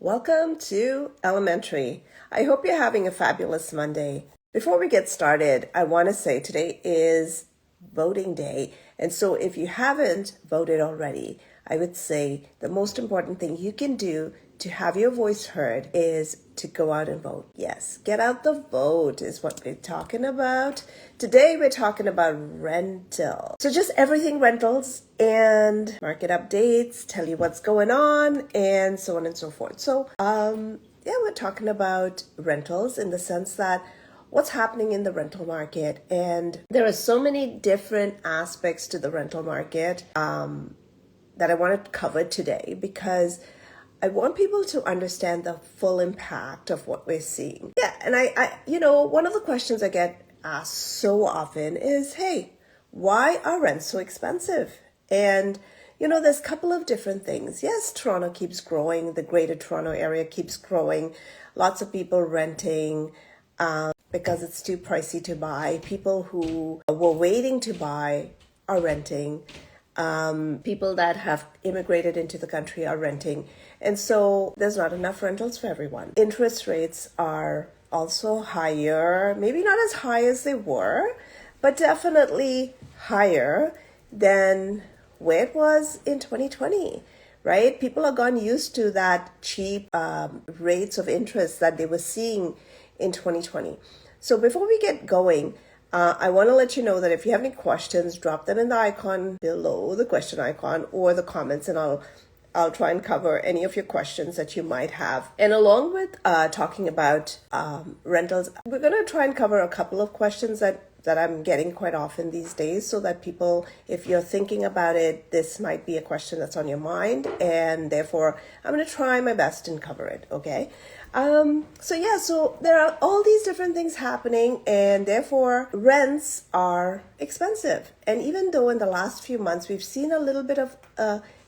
Welcome to Elementary. I hope you're having a fabulous Monday. Before we get started, I want to say today is voting day. And so if you haven't voted already, I would say the most important thing you can do to have your voice heard is to go out and vote. Yes, get out the vote is what we're talking about. Today we're talking about rental. So just everything rentals and market updates, tell you what's going on and so on and so forth. So we're talking about rentals in the sense that what's happening in the rental market. And there are so many different aspects to the rental market that I want to cover today because I want people to understand the full impact of what we're seeing. Yeah, and I one of the questions I get asked so often is, hey, why are rents so expensive? And, there's a couple of different things. Yes, Toronto keeps growing. The greater Toronto area keeps growing. Lots of people renting because it's too pricey to buy. People who were waiting to buy are renting. People that have immigrated into the country are renting. And so there's not enough rentals for everyone. Interest rates are also higher, maybe not as high as they were, but definitely higher than where it was in 2020, right? People are gone used to that cheap rates of interest that they were seeing in 2020. So before we get going, I want to let you know that if you have any questions, drop them in the icon below, the question icon, or the comments, and I'll try and cover any of your questions that you might have. And along with talking about rentals, we're going to try and cover a couple of questions that I'm getting quite often these days so that people, if you're thinking about it, this might be a question that's on your mind. And therefore, I'm going to try my best and cover it, okay? So there are all these different things happening and therefore rents are expensive. And even though in the last few months we've seen a little bit of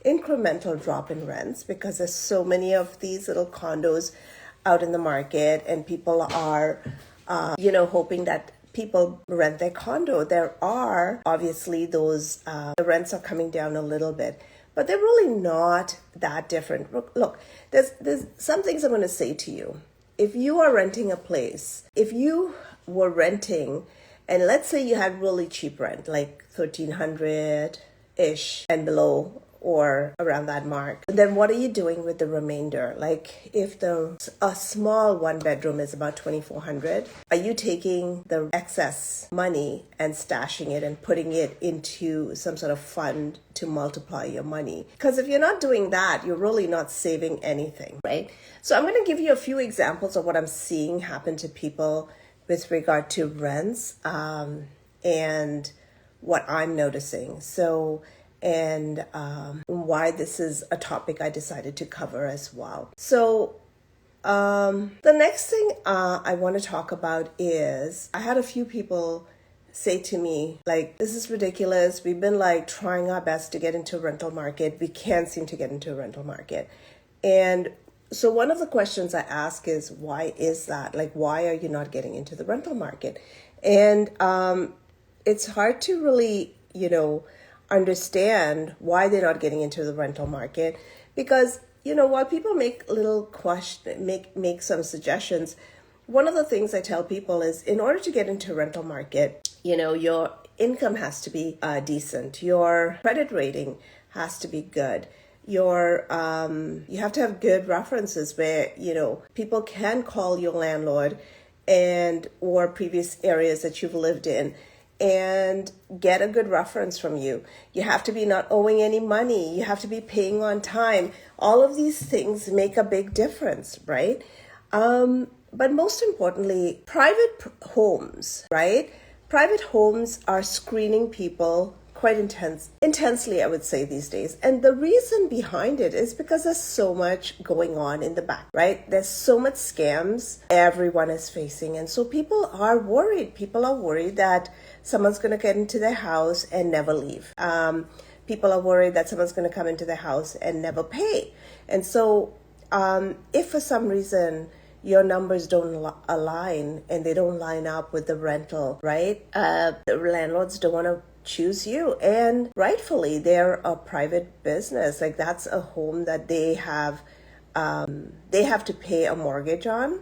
incremental drop in rents because there's so many of these little condos out in the market and people are, hoping that people rent their condo. There are obviously those, the rents are coming down a little bit. But they're really not that different. Look, there's some things I'm going to say to you. If you are renting a place, if you were renting, and let's say you had really cheap rent, like $1,300-ish and below, or around that mark, then what are you doing with the remainder? Like if a small one bedroom is about $2,400, are you taking the excess money and stashing it and putting it into some sort of fund to multiply your money? Because if you're not doing that, you're really not saving anything, right? So I'm going to give you a few examples of what I'm seeing happen to people with regard to rents and what I'm noticing. And why this is a topic I decided to cover as well. So the next thing I want to talk about is I had a few people say to me, like, this is ridiculous. We've been like trying our best to get into a rental market. We can't seem to get into a rental market. And so one of the questions I ask is, why is that? Like, why are you not getting into the rental market? And it's hard to really, understand why they're not getting into the rental market because while people make make some suggestions, one of the things I tell people is in order to get into a rental market, your income has to be decent, your credit rating has to be good, you have to have good references where people can call your landlord and or previous areas that you've lived in and get a good reference from you. You have to be not owing any money. You have to be paying on time. All of these things make a big difference, right? But most importantly, private homes, right? Private homes are screening people quite intensely, I would say these days. And the reason behind it is because there's so much going on in the back, right? There's so much scams everyone is facing. And so people are worried. People are worried that someone's going to get into their house and never leave. People are worried that someone's going to come into their house and never pay. And so if for some reason your numbers don't align and they don't line up with the rental, right? The landlords don't want to choose you, and rightfully they're a private business. Like that's a home that they have they have to pay a mortgage on.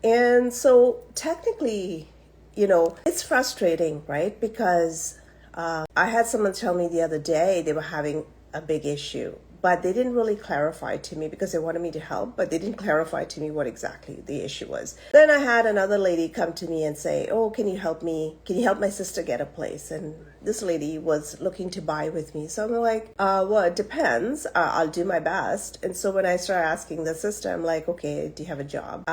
And so technically, it's frustrating, right? Because I had someone tell me the other day they were having a big issue, but they didn't really clarify to me because they wanted me to help, but they didn't clarify to me what exactly the issue was. Then I had another lady come to me and say, oh, can you help me? Can you help my sister get a place? And this lady was looking to buy with me. So I'm like, well, it depends. I'll do my best. And so when I started asking the sister, I'm like, okay, do you have a job?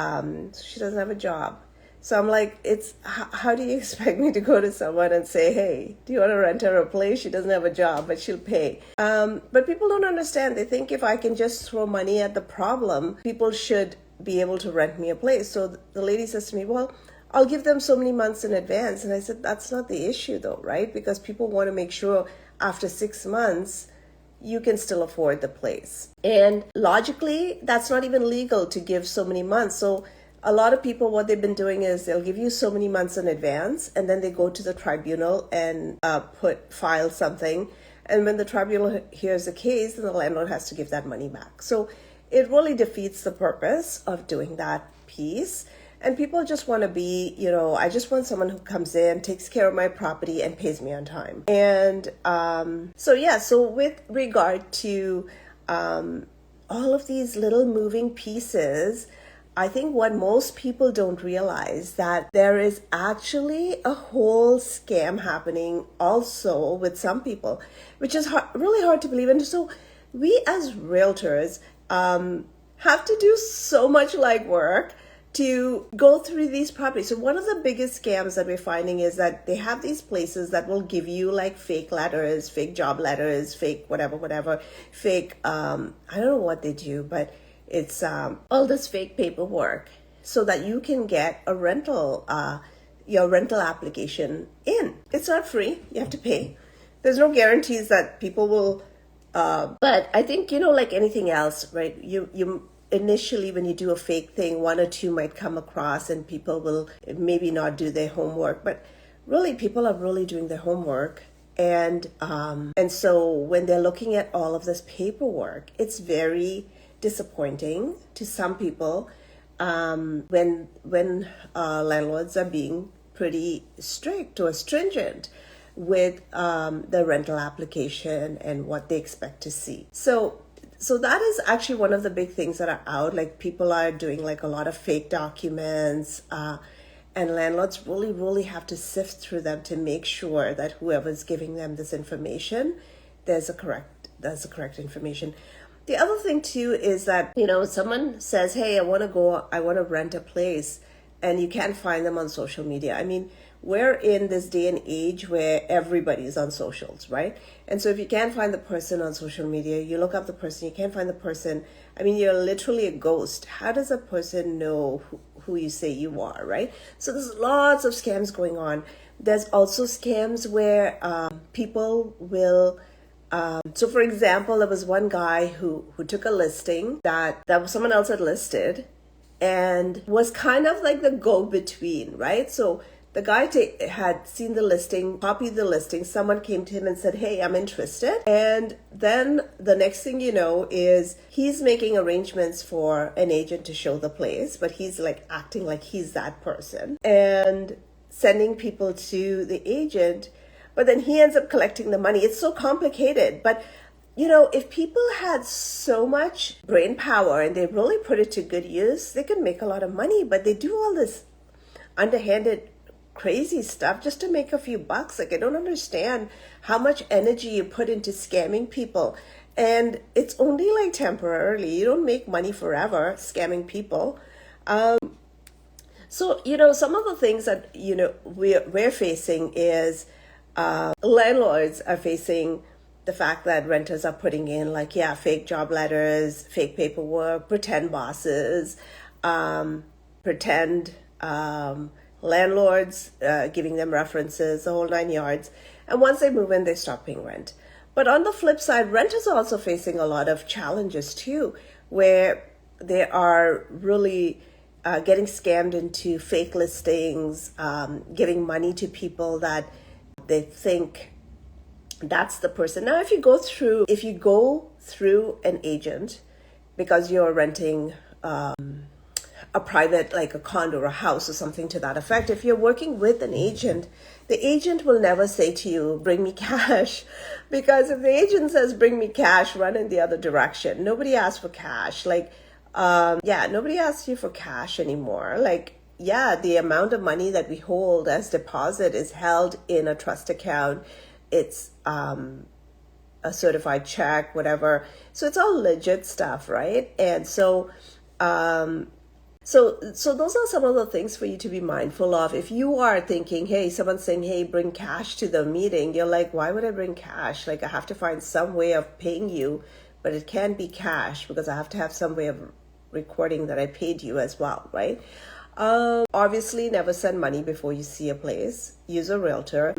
She doesn't have a job. So I'm like, how do you expect me to go to someone and say, hey, do you want to rent her a place? She doesn't have a job, but she'll pay. But people don't understand. They think if I can just throw money at the problem, people should be able to rent me a place. So the lady says to me, well, I'll give them so many months in advance. And I said, that's not the issue though, right? Because people want to make sure after 6 months, you can still afford the place. And logically, that's not even legal to give so many months. So a lot of people, what they've been doing is they'll give you so many months in advance, and then they go to the tribunal and file something. And when the tribunal hears the case, then the landlord has to give that money back. So it really defeats the purpose of doing that piece. And people just want to be, I just want someone who comes in, takes care of my property, and pays me on time. And so with regard to all of these little moving pieces, I think what most people don't realize that there is actually a whole scam happening also with some people, which is really hard to believe. And so we as realtors have to do so much legwork to go through these properties. So one of the biggest scams that we're finding is that they have these places that will give you like fake letters, fake job letters, fake whatever, fake, I don't know what they do, but it's all this fake paperwork so that you can get a rental, your rental application in. It's not free. You have to pay. There's no guarantees that people will, but I think, like anything else, right? You initially, when you do a fake thing, one or two might come across and people will maybe not do their homework, but really people are really doing their homework. And so when they're looking at all of this paperwork, it's very disappointing to some people when landlords are being pretty strict or stringent with the rental application and what they expect to see. So that is actually one of the big things that are out. Like people are doing like a lot of fake documents, and landlords really have to sift through them to make sure that whoever's giving them this information, there's the correct information. The other thing too is that, someone says, hey, I want to rent a place, and you can't find them on social media. I mean, we're in this day and age where everybody's on socials, right? And so if you can't find the person on social media, you look up the person, you can't find the person. I mean, you're literally a ghost. How does a person know who you say you are, right? So there's lots of scams going on. There's also scams where people will... So for example, there was one guy who took a listing that someone else had listed and was kind of like the go-between, right? So the guy had seen the listing, copied the listing. Someone came to him and said, hey, I'm interested. And then the next thing you know is he's making arrangements for an agent to show the place, but he's like acting like he's that person and sending people to the agent. But then he ends up collecting the money. It's so complicated. But, if people had so much brain power and they really put it to good use, they could make a lot of money. But they do all this underhanded, crazy stuff just to make a few bucks. Like, I don't understand how much energy you put into scamming people. And it's only like temporarily. You don't make money forever scamming people. So, some of the things that, we're facing is... landlords are facing the fact that renters are putting in fake job letters, fake paperwork, pretend bosses, pretend landlords, giving them references, the whole 9 yards. And once they move in, they stop paying rent. But on the flip side, renters are also facing a lot of challenges too, where they are really getting scammed into fake listings, giving money to people that they think that's the person. Now, if you go through an agent, because you're renting a private, like a condo or a house or something to that effect. If you're working with an agent, the agent will never say to you, bring me cash. Because if the agent says, bring me cash, run in the other direction. Nobody asks for cash. Nobody asks you for cash anymore. The amount of money that we hold as deposit is held in a trust account. It's a certified check, whatever. So it's all legit stuff, right? And so those are some of the things for you to be mindful of. If you are thinking, hey, someone's saying, hey, bring cash to the meeting, you're like, why would I bring cash? Like, I have to find some way of paying you, but it can't be cash because I have to have some way of recording that I paid you as well, right? Obviously, never send money before you see a place. Use a realtor.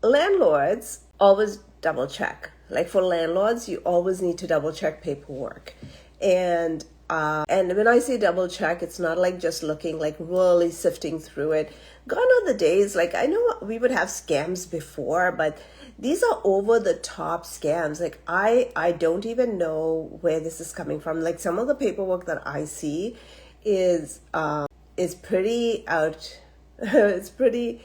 Landlords always double check. Like for landlords, you always need to double check paperwork. And when I say double check, it's not like just looking, like really sifting through it. Gone are the days, like I know we would have scams before, but these are over the top scams. Like I don't even know where this is coming from. Like some of the paperwork that I see is pretty out. It's pretty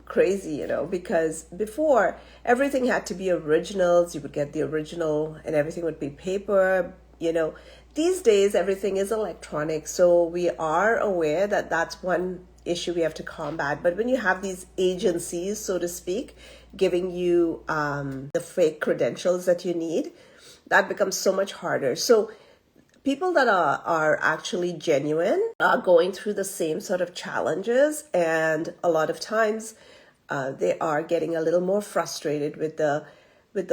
crazy, because before everything had to be originals. You would get the original and everything would be paper, These days, everything is electronic. So we are aware that that's one issue we have to combat. But when you have these agencies, so to speak, giving you the fake credentials that you need, that becomes so much harder. So people that are actually genuine are going through the same sort of challenges. And a lot of times they are getting a little more frustrated with the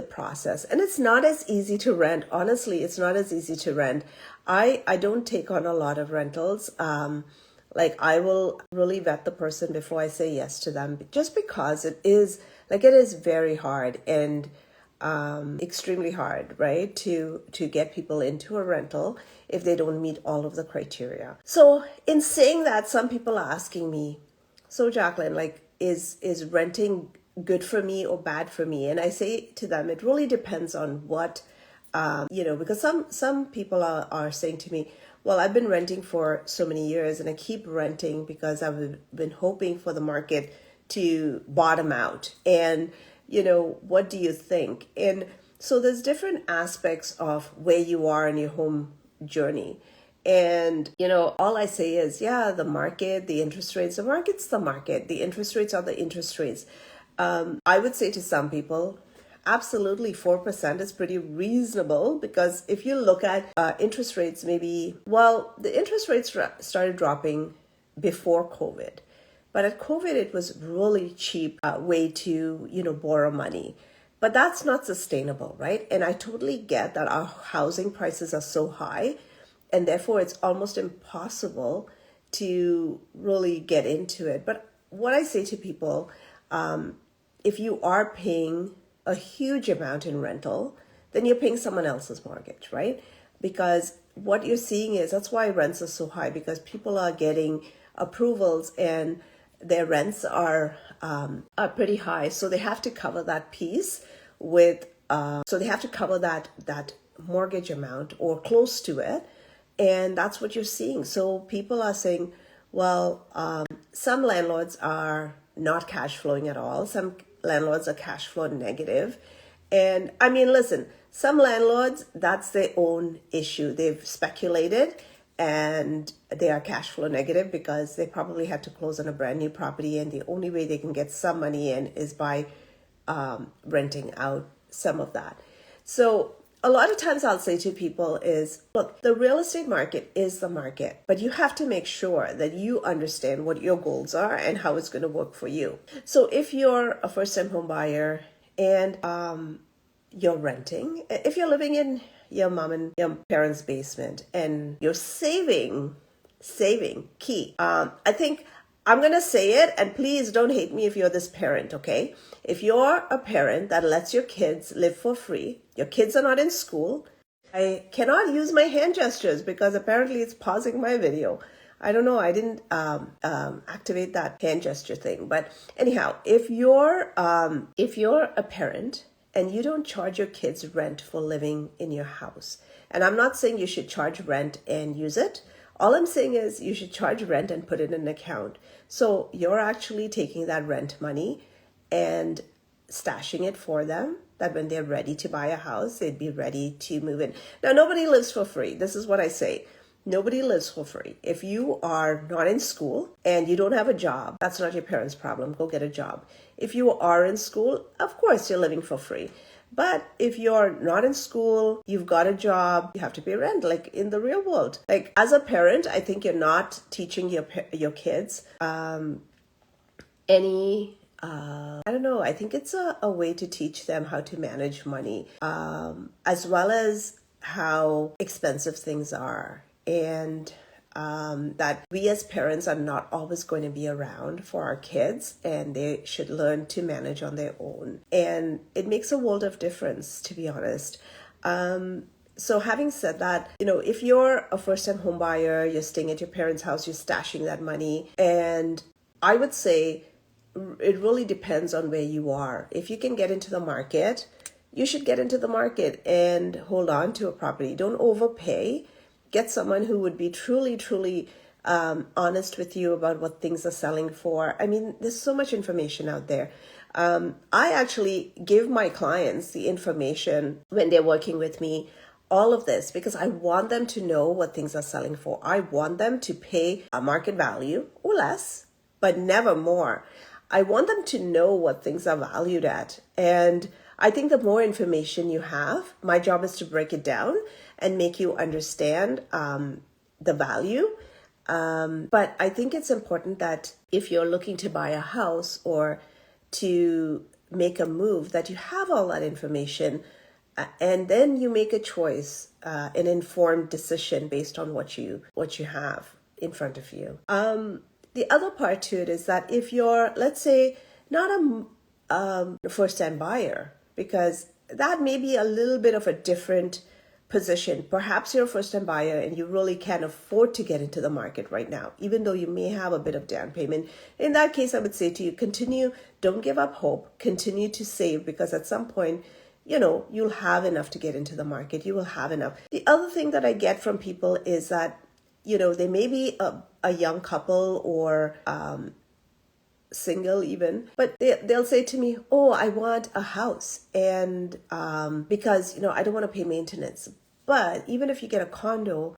process. And it's not as easy to rent. Honestly, it's not as easy to rent. I don't take on a lot of rentals. I will really vet the person before I say yes to them, just because it is very hard and extremely hard, right? To get people into a rental if they don't meet all of the criteria. So in saying that, some people are asking me, so Jacqueline, is renting good for me or bad for me? And I say to them, it really depends on what, because some people are saying to me, well, I've been renting for so many years and I keep renting because I've been hoping for the market to bottom out. And, what do you think? And so there's different aspects of where you are in your home journey. And, all I say is, the market, the interest rates, the market's the market. The interest rates are the interest rates. I would say to some people, absolutely 4% is pretty reasonable, because if you look at interest rates, the interest rates started dropping before COVID. But at COVID, it was really cheap way to, borrow money. But that's not sustainable, right? And I totally get that our housing prices are so high, and therefore it's almost impossible to really get into it. But what I say to people, if you are paying a huge amount in rental, then you're paying someone else's mortgage, right? Because what you're seeing is, that's why rents are so high, because people are getting approvals and their rents are pretty high. So they have to cover that piece with, so they have to cover that mortgage amount or close to it. And that's what you're seeing. So people are saying, well, some landlords are not cash flowing at all. Some landlords are cash flow negative. And I mean, listen, some landlords, that's their own issue. They've speculated and they are cash flow negative because they probably had to close on a brand new property, and the only way they can get some money in is by renting out some of that. So a lot of times I'll say to people is, look, the real estate market is the market, but you have to make sure that you understand what your goals are and how it's going to work for you. So if you're a first-time home buyer and you're renting, if you're living in your mom and your parents' basement and you're saving, key. I think I'm going to say it, and please don't hate me if you're this parent, okay? If you're a parent that lets your kids live for free, your kids are not in school. I cannot use my hand gestures because apparently it's pausing my video. I don't know. I didn't activate that hand gesture thing. But anyhow, if you're a parent and you don't charge your kids rent for living in your house, And I'm not saying you should charge rent and use it. All I'm saying is you should charge rent and put it in an account. So you're actually taking that rent money and stashing it for them, that when they're ready to buy a house, they'd be ready to move in. Now, nobody lives for free. This is what I say. Nobody lives for free. If you are not in school and you don't have a job, that's not your parents' problem. Go get a job. If you are in school, of course you're living for free. But if you're not in school, you've got a job, you have to pay rent, like in the real world. Like as a parent, I think you're not teaching your kids any I don't know. I think it's a way to teach them how to manage money, as well as how expensive things are. And that we as parents are not always going to be around for our kids, and they should learn to manage on their own. And it makes a world of difference, to be honest. So having said that, if you're a first-time home buyer, you're staying at your parents' house, you're stashing that money. And I would say it really depends on where you are. If you can get into the market, you should get into the market and hold on to a property. Don't overpay. Get someone who would be truly, truly honest with you about what things are selling for. I mean, there's so much information out there. I actually give my clients the information when they're working with me, all of this, because I want them to know what things are selling for. I want them to pay a market value or less, but never more. I want them to know what things are valued at. And I think the more information you have, my job is to break it down and make you understand the value. But I think it's important that if you're looking to buy a house or to make a move, that you have all that information and then you make a choice, an informed decision based on what you have in front of you. The other part to it is that if you're, let's say, not a first-time buyer, because that may be a little bit of a different position. Perhaps you're a first-time buyer and you really can't afford to get into the market right now, even though you may have a bit of down payment. In that case, I would say to you, continue, don't give up hope, continue to save, because at some point, you'll have enough to get into the market. You will have enough. The other thing that I get from people is that, they may be a young couple or single even, but they'll say to me, oh, I want a house. And because, I don't want to pay maintenance. But even if you get a condo,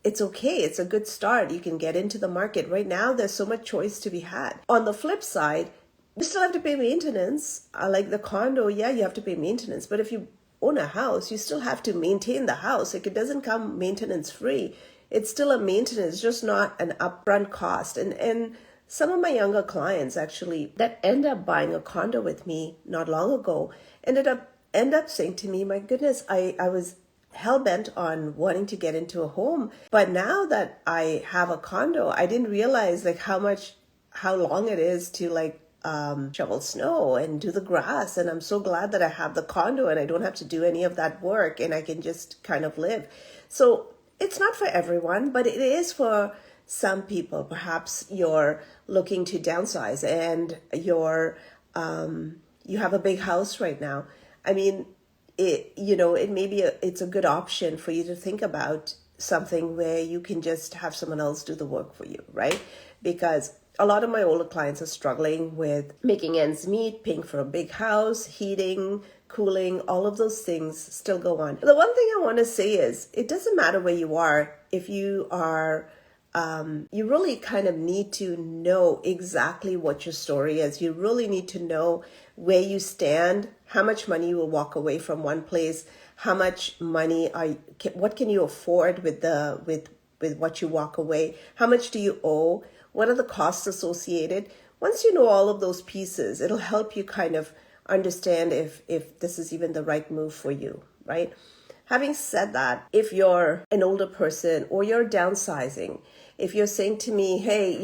it's okay. It's a good start. You can get into the market. Right now, there's so much choice to be had. On the flip side, you still have to pay maintenance. Like the condo, yeah, you have to pay maintenance. But if you own a house, you still have to maintain the house. Like it doesn't come maintenance free. It's still a maintenance, just not an upfront cost. And some of my younger clients actually that end up buying a condo with me not long ago end up saying to me, my goodness, I was hell-bent on wanting to get into a home. But now that I have a condo, I didn't realize how long it is to shovel snow and do the grass. And I'm so glad that I have the condo and I don't have to do any of that work and I can just kind of live. So it's not for everyone, but it is for some people. Perhaps you're looking to downsize and you have a big house right now. I mean, it's a good option for you to think about something where you can just have someone else do the work for you, right? Because a lot of my older clients are struggling with making ends meet, paying for a big house, heating, cooling, all of those things still go on. The one thing I want to say is it doesn't matter where you are. If you are, you really kind of need to know exactly what your story is. You really need to know where you stand, how much money you will walk away from one place, how much money what can you afford with what you walk away, how much do you owe, what are the costs associated. Once you know all of those pieces, it'll help you kind of understand if this is even the right move for you, right? Having said that, if you're an older person or you're downsizing, if you're saying to me, hey,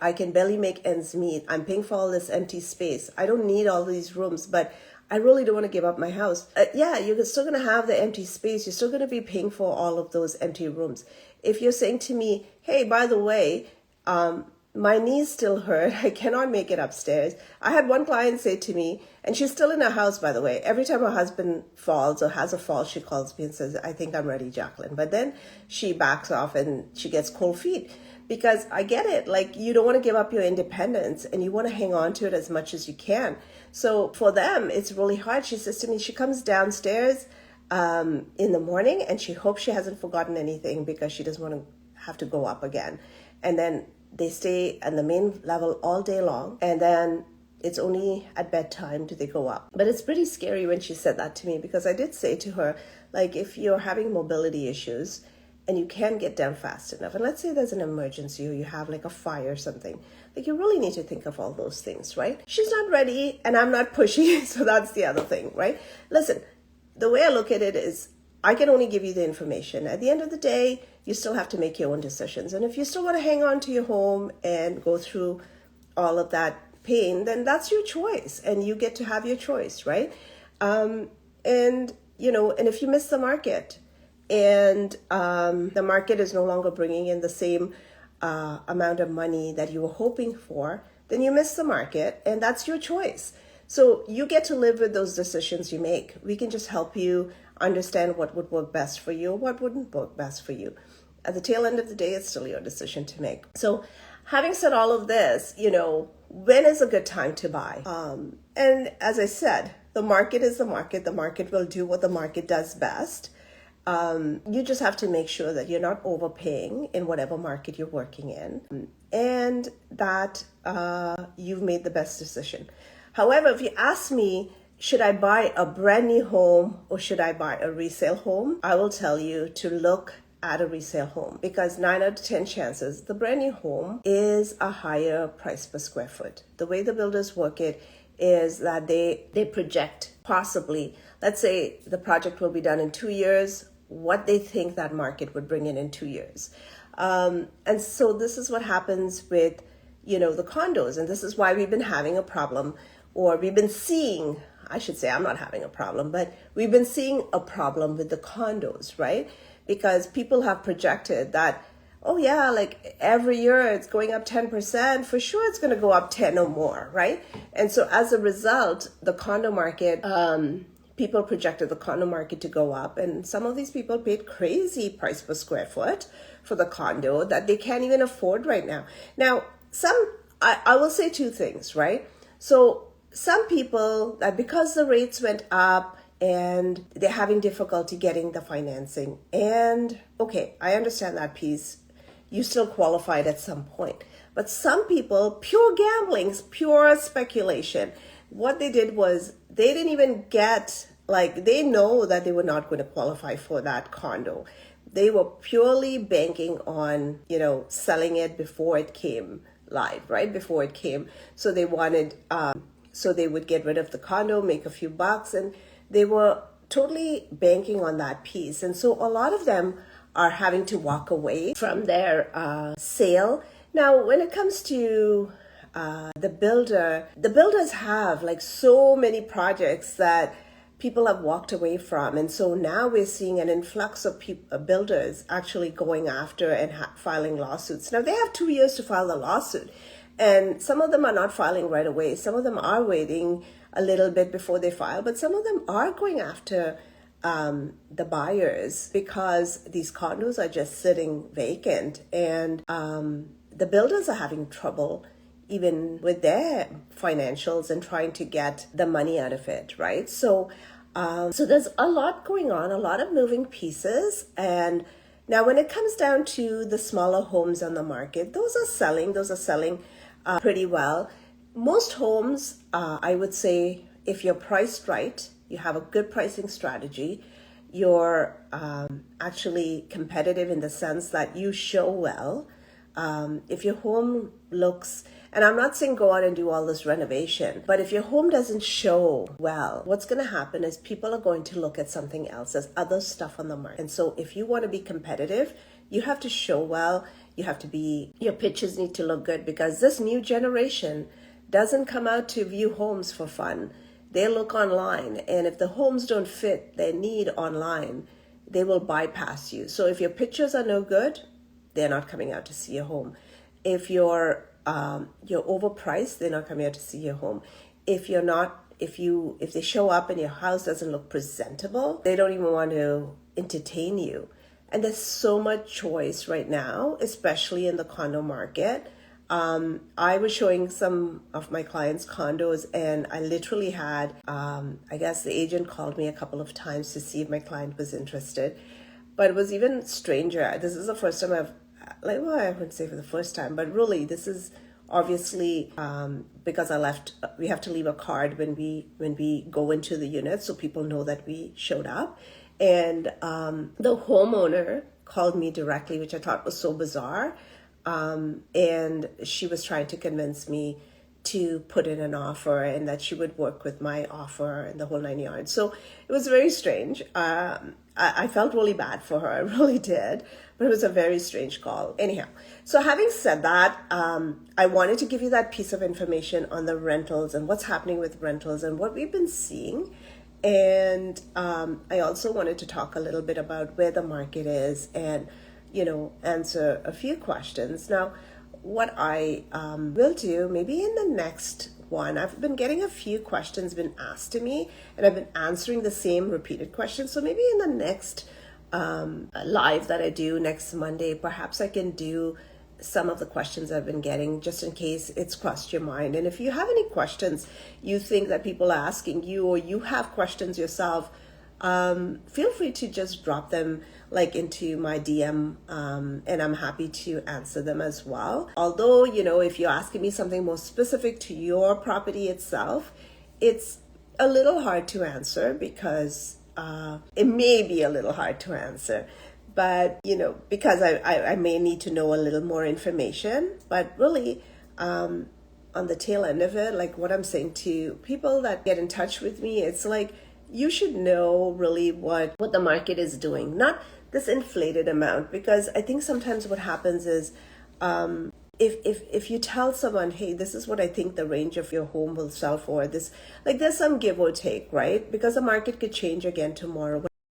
I can barely make ends meet, I'm paying for all this empty space, I don't need all these rooms, but I really don't want to give up my house. Yeah, you're still going to have the empty space. You're still going to be paying for all of those empty rooms. If you're saying to me, hey, by the way, my knees still hurt. I cannot make it upstairs. I had one client say to me, and she's still in her house, by the way, every time her husband falls or has a fall, she calls me and says, I think I'm ready, Jacqueline. But then she backs off and she gets cold feet, because I get it. Like, you don't want to give up your independence and you want to hang on to it as much as you can. So for them, it's really hard. She says to me, she comes downstairs in the morning and she hopes she hasn't forgotten anything, because she doesn't want to have to go up again. And then they stay at the main level all day long, and then it's only at bedtime do they go up. But it's pretty scary when she said that to me, because I did say to her, like, if you're having mobility issues and you can't get down fast enough, and let's say there's an emergency or you have like a fire or something, like, you really need to think of all those things, right? She's not ready and I'm not pushy, so that's the other thing, right? Listen, the way I look at it is, I can only give you the information. At the end of the day, you still have to make your own decisions. And if you still want to hang on to your home and go through all of that pain, then that's your choice. And you get to have your choice, right? And if you miss the market and the market is no longer bringing in the same amount of money that you were hoping for, then you miss the market, and that's your choice. So you get to live with those decisions you make. We can just help you understand what would work best for you or what wouldn't work best for you. At the tail end of the day, it's still your decision to make. So having said all of this, when is a good time to buy? And as I said, the market is the market. The market will do what the market does best. You just have to make sure that you're not overpaying in whatever market you're working in, and that you've made the best decision. However, if you ask me, should I buy a brand new home or should I buy a resale home? I will tell you to look at a resale home, because 9 out of 10 chances the brand new home is a higher price per square foot. The way the builders work it is that they project, possibly, let's say the project will be done in 2 years, what they think that market would bring in 2 years. And so this is what happens with, the condos. And this is why we've been having a problem, or we've been seeing, I should say, I'm not having a problem, but we've been seeing a problem with the condos, right? Because people have projected that, oh yeah, like every year it's going up 10%, for sure it's going to go up 10 or more, right? And so as a result, the condo market, people projected the condo market to go up, and some of these people paid crazy price per square foot for the condo that they can't even afford right now. Now, I will say two things, right? So some people, that because the rates went up and they're having difficulty getting the financing, and okay, I understand that piece. You still qualified at some point. But some people, pure gambling, pure speculation. What they did was they didn't even get, they know that they were not going to qualify for that condo. They were purely banking on, selling it before it came live, right? Before it came. So they wanted, so they would get rid of the condo, make a few bucks, and they were totally banking on that piece. And so a lot of them are having to walk away from their sale. Now, when it comes to the builders have so many projects that people have walked away from. And so now we're seeing an influx of builders actually going after and filing lawsuits. Now, they have 2 years to file the lawsuit. And some of them are not filing right away. Some of them are waiting a little bit before they file. But some of them are going after the buyers, because these condos are just sitting vacant. And the builders are having trouble even with their financials and trying to get the money out of it, right? So there's a lot going on, a lot of moving pieces. And now when it comes down to the smaller homes on the market, those are selling pretty well. Most homes, I would say, if you're priced right, you have a good pricing strategy, you're actually competitive in the sense that you show well. If your home looks, and I'm not saying go out and do all this renovation, but if your home doesn't show well, what's going to happen is people are going to look at something else. There's other stuff on the market. And so if you want to be competitive, you have to show well. Your pictures need to look good, because this new generation doesn't come out to view homes for fun. They look online. And if the homes don't fit their need online, they will bypass you. So if your pictures are no good, they're not coming out to see your home. If your you're overpriced, they're not coming out to see your home. If you're not, if they show up and your house doesn't look presentable, they don't even want to entertain you. And there's so much choice right now, especially in the condo market. I was showing some of my clients condos, and I literally had, I guess the agent called me a couple of times to see if my client was interested. But it was even stranger. This is the first time well, I wouldn't say for the first time, but really this is obviously because we have to leave a card when we go into the unit so people know that we showed up. And the homeowner called me directly, which I thought was so bizarre. And she was trying to convince me to put in an offer and that she would work with my offer and the whole 9 yards. So it was very strange. I felt really bad for her. I really did. But it was a very strange call. Anyhow, so having said that, I wanted to give you that piece of information on the rentals and what's happening with rentals and what we've been seeing. And I also wanted to talk a little bit about where the market is and, answer a few questions. Now, what I will do, maybe in the next one, I've been getting a few questions been asked to me, and I've been answering the same repeated questions. So maybe in the next live that I do next Monday, perhaps I can do some of the questions I've been getting just in case it's crossed your mind. And if you have any questions you think that people are asking you, or you have questions yourself, feel free to just drop them into my DM, and I'm happy to answer them as well. Although, if you're asking me something more specific to your property itself, it's a little hard to answer because it may be a little hard to answer. But, because I may need to know a little more information. But really, on the tail end of it, like what I'm saying to people that get in touch with me, it's like, you should know really what the market is doing, not this inflated amount. Because I think sometimes what happens is, if you tell someone, hey, this is what I think the range of your home will sell for, there's some give or take, right? Because the market could change again tomorrow.